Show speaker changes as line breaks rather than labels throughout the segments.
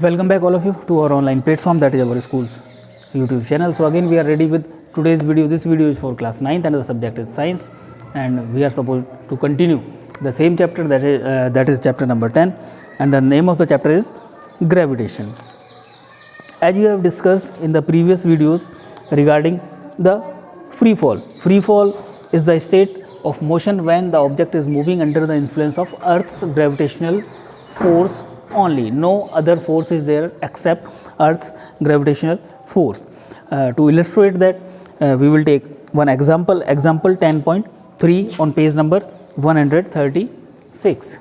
Welcome back all of you to our online platform, that is our school's YouTube channel. So again we are ready with today's video. This video is for class 9th and the subject is science, and we are supposed to continue the same chapter, that is chapter number 10, and the name of the chapter is gravitation. As you have discussed in the previous videos regarding the free fall. Free fall is the state of motion when the object is moving under the influence of Earth's gravitational force only. No other force is there except Earth's gravitational force. To illustrate that, we will take one example 10.3 on page number 136.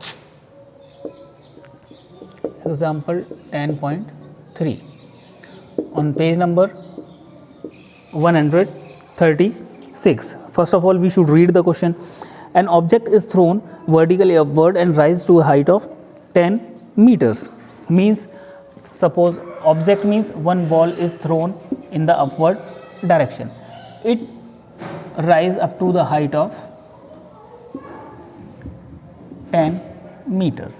Example 10.3 on page number 136. First of all, we should read the question. An object is thrown vertically upward and rises to a height of 10 meters. Means, suppose object means one ball is thrown in the upward direction. It rise up to the height of 10 meters.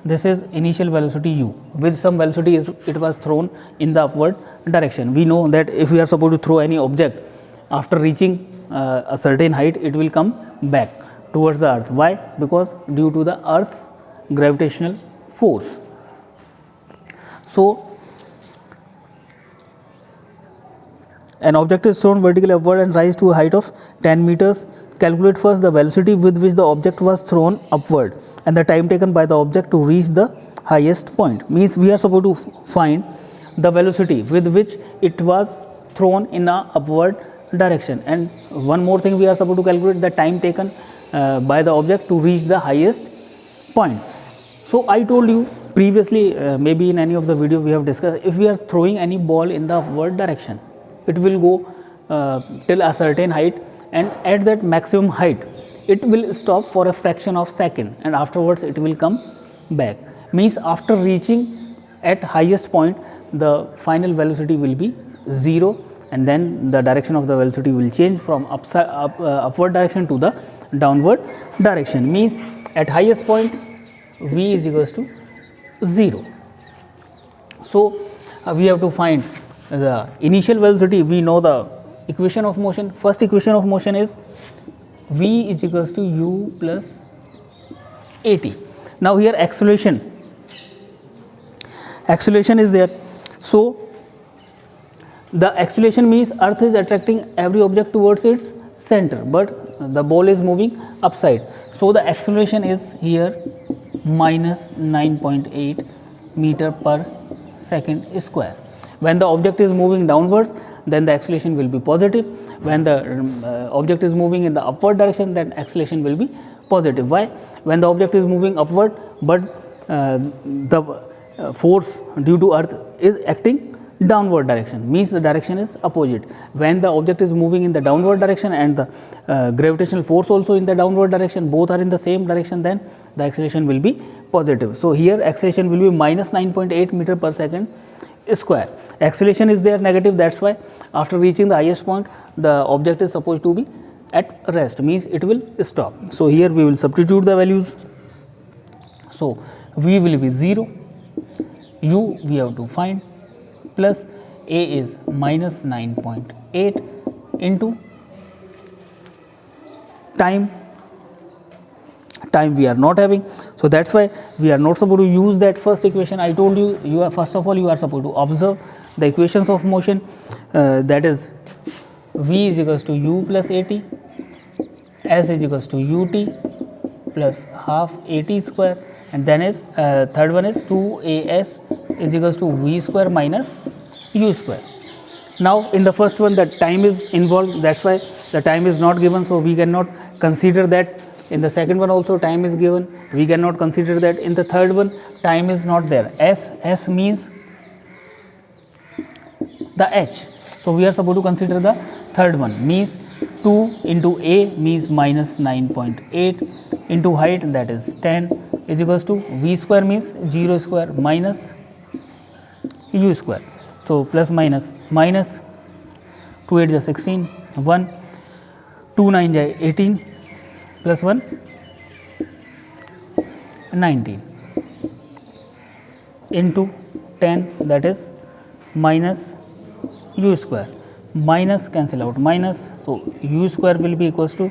This is initial velocity u. With some velocity it was thrown in the upward direction. We know that if we are supposed to throw any object, after reaching a certain height, it will come back towards the earth. Why? Because due to the earth's gravitational force. So an object is thrown vertically upward and rises to a height of 10 meters. Calculate first the velocity with which the object was thrown upward and the time taken by the object to reach the highest point. Means we are supposed to find the velocity with which it was thrown in a upward direction, and one more thing, we are supposed to calculate the time taken by the object to reach the highest point. So I told you previously, maybe in any of the video we have discussed, if we are throwing any ball in the upward direction, it will go till a certain height, and at that maximum height it will stop for a fraction of second, and afterwards it will come back. Means after reaching at highest point, the final velocity will be 0, and then the direction of the velocity will change from upward direction to the downward direction. Means at highest point v is equals to 0. So we have to find the initial velocity. We know the equation of motion. First equation of motion is v is equals to u plus at. Now here acceleration is there. So the acceleration means earth is attracting every object towards its center, but the ball is moving upside. So the acceleration is here minus 9.8 meter per second square. When the object is moving downwards, then the acceleration will be positive. When the object is moving in the upward direction, then acceleration will be positive. Why? When the object is moving upward, but the force due to earth is acting downward direction, means the direction is opposite. When the object is moving in the downward direction and the gravitational force also in the downward direction, both are in the same direction, then the acceleration will be positive. So here acceleration will be minus 9.8 meter per second square. Acceleration is there negative, that's why after reaching the highest point, the object is supposed to be at rest, means it will stop. So here we will substitute the values. So v will be 0, u we have to find, plus a is minus 9.8 into time we are not having, so that's why we are not supposed to use that first equation. I told you, first of all you are supposed to observe the equations of motion, that is v is equals to u plus at, s is equals to ut plus half at square, and then is third one is 2as is equals to v square minus u square. Now in the first one the time is involved, that's why the time is not given, so we cannot consider that. In the second one also time is given, we cannot consider that. In the third one time is not there. S means the h, so we are supposed to consider the third one, means 2 into a means minus 9.8 into height, that is 10, is equals to v square means 0 square minus u square. So plus minus 2 8 is 16, 1 2 9 is 18 plus 1 19. into 10, that is minus u square, minus cancel out minus, so u square will be equals to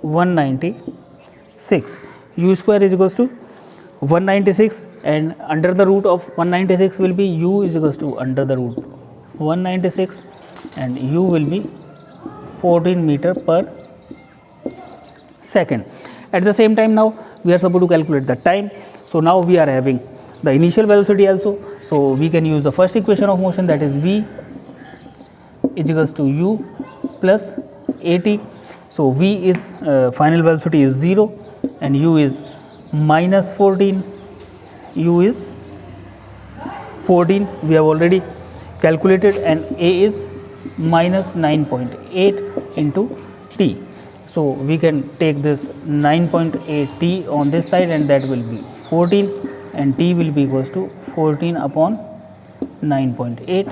196, u square is equals to 196, and under the root of 196 will be u is equals to under the root 196, and u will be 14 meter per second. At the same time, now we are supposed to calculate the time. So now we are having the initial velocity also, so we can use the first equation of motion, that is v is equals to u plus at. So v is final velocity is 0 and u is minus 14, u is 14 we have already calculated, and a is minus 9.8 into t. So we can take this 9.8 t on this side, and that will be 14, and t will be equals to 14 upon 9.8,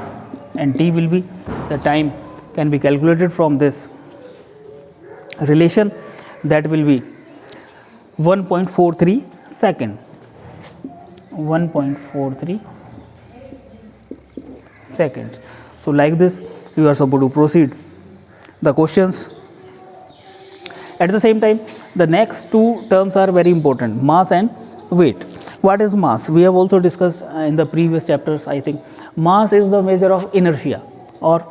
and t will be, the time can be calculated from this relation, that will be 1.43 second, 1.43 seconds. So like this you are supposed to proceed the questions. At the same time, the next two terms are very important, mass and weight. What is mass? We have also discussed in the previous chapters, I think. Mass is the measure of inertia, or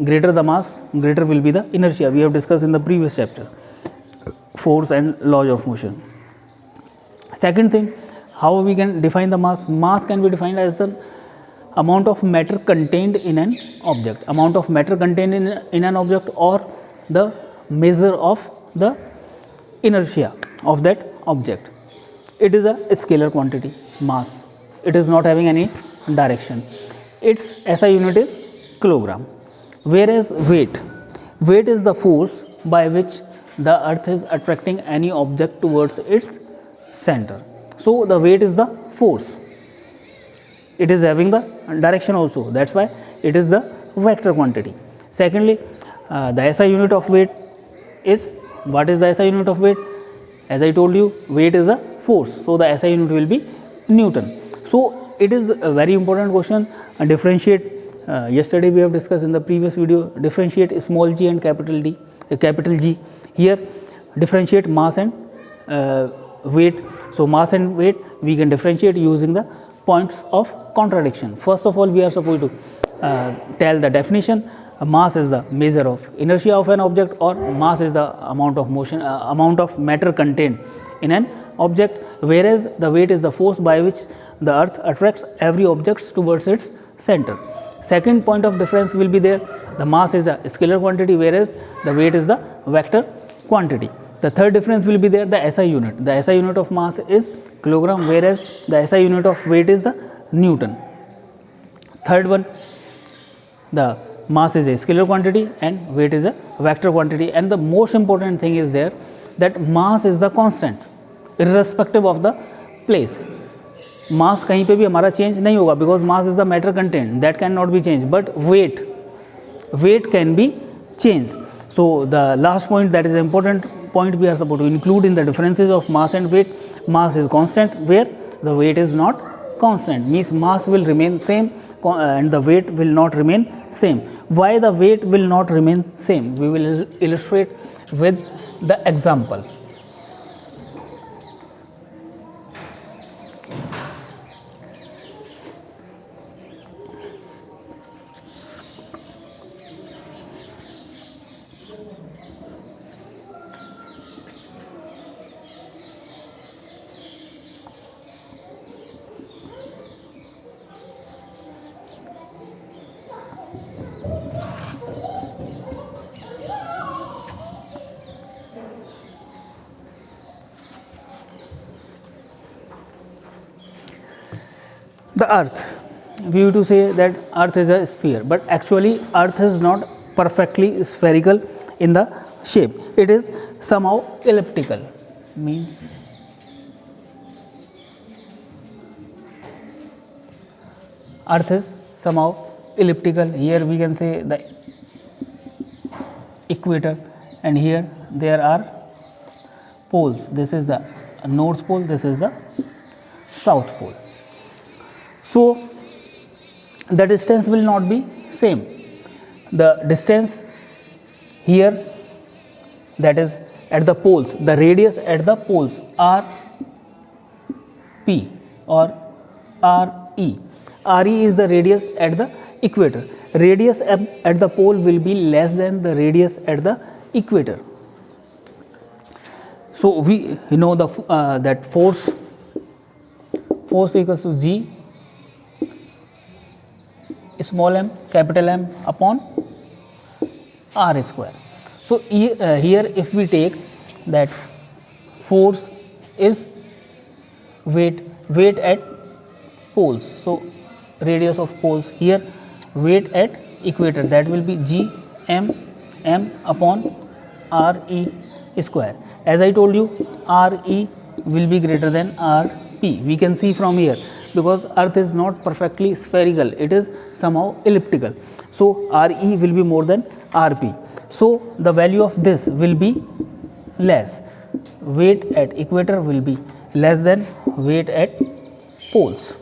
greater the mass, greater will be the inertia. We have discussed in the previous chapter, force and laws of motion. Second thing, how we can define the mass? Mass can be defined as the amount of matter contained in an object, amount of matter contained in an object, or the measure of the inertia of that object. It is a scalar quantity, mass. It is not having any direction. Its SI unit is kilogram. Whereas weight is the force by which the earth is attracting any object towards its center. So the weight is the force. It is having the direction also, that's why it is the vector quantity. Secondly, the SI unit of weight is, what is the SI unit of weight? As I told you, weight is a force, so the SI unit will be Newton. So it is a very important question. Differentiate, yesterday we have discussed in the previous video, differentiate small g and capital D, capital G. Here differentiate mass and weight. So mass and weight we can differentiate using the points of contradiction. First of all, we are supposed to tell the definition. Mass is the measure of inertia of an object, or mass is the amount of motion, amount of matter contained in an object, whereas the weight is the force by which the earth attracts every object towards its center. Second point of difference will be there, the mass is a scalar quantity, whereas the weight is the vector quantity. The third difference will be there, the SI unit. The SI unit of mass is kilogram, whereas the SI unit of weight is the Newton. Third one, the mass is a scalar quantity and weight is a vector quantity, and the most important thing is there that mass is the constant irrespective of the place. मास कहीं पे भी हमारा change नहीं होगा, because mass is the matter content, that can not be change, but weight can be change. So the last point, that is important point we are supposed to include in the differences of mass and weight. Mass is constant where the weight is not constant, means mass will remain same and the weight will not remain same. Why the weight will not remain same? We will illustrate with the example. The earth, we used to say that earth is a sphere, but actually earth is not perfectly spherical in the shape, it is somehow elliptical, means earth is somehow elliptical. Here we can say the equator, and here there are poles. This is the north pole, this is the south pole. So the distance will not be same. The distance here, that is at the poles, the radius at the poles are P or RE. RE is the radius at the equator. Radius at the pole will be less than the radius at the equator. So we know the that force equals to G small m capital M upon R square. So here if we take that force is weight at poles, so radius of poles, here weight at equator, that will be G M upon RE square. As I told you, RE will be greater than RP. We can see from here, because earth is not perfectly spherical, it is somehow elliptical. So RE will be more than RP. So the value of this will be less. Weight at equator will be less than weight at poles.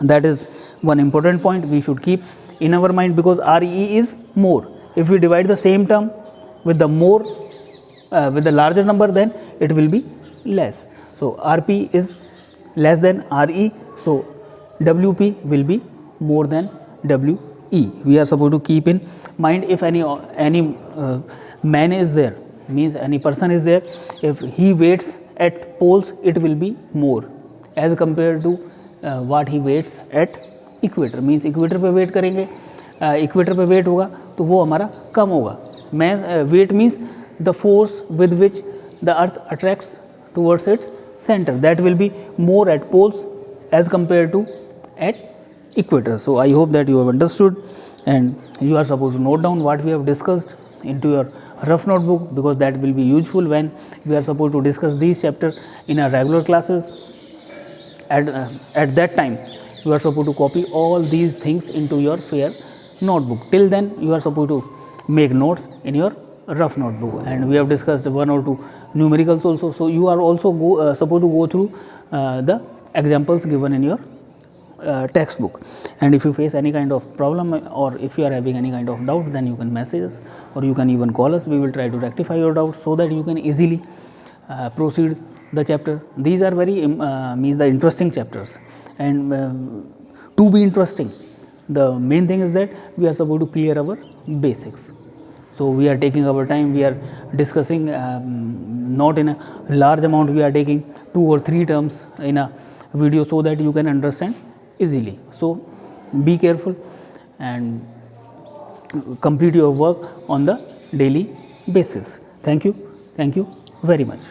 That is one important point we should keep in our mind, because RE is more. If we divide the same term with the more with the larger number, then it will be less. So RP is less than RE, so WP will be more than WE. We are supposed to keep in mind. If any man is there, means any person is there, if he waits at poles, it will be more as compared to what he waits at equator. Means equator पे weight करेंगे, equator पे weight होगा तो वो हमारा कम होगा. Weight means the force with which the earth attracts towards its center, that will be more at poles as compared to at equator. So I hope that you have understood, and you are supposed to note down what we have discussed into your rough notebook, because that will be useful when we are supposed to discuss these chapters in our regular classes. At that time you are supposed to copy all these things into your fair notebook. Till then you are supposed to make notes in your rough notebook, and we have discussed one or two numericals also. So you are also supposed to go through the examples given in your textbook. And if you face any kind of problem, or if you are having any kind of doubt, then you can message us, or you can even call us. We will try to rectify your doubts so that you can easily proceed the chapter. These are very means the interesting chapters, and to be interesting, the main thing is that we are supposed to clear our basics. So we are taking our time, we are discussing not in a large amount, we are taking 2 or 3 terms in a video so that you can understand easily. So be careful and complete your work on the daily basis. Thank you very much.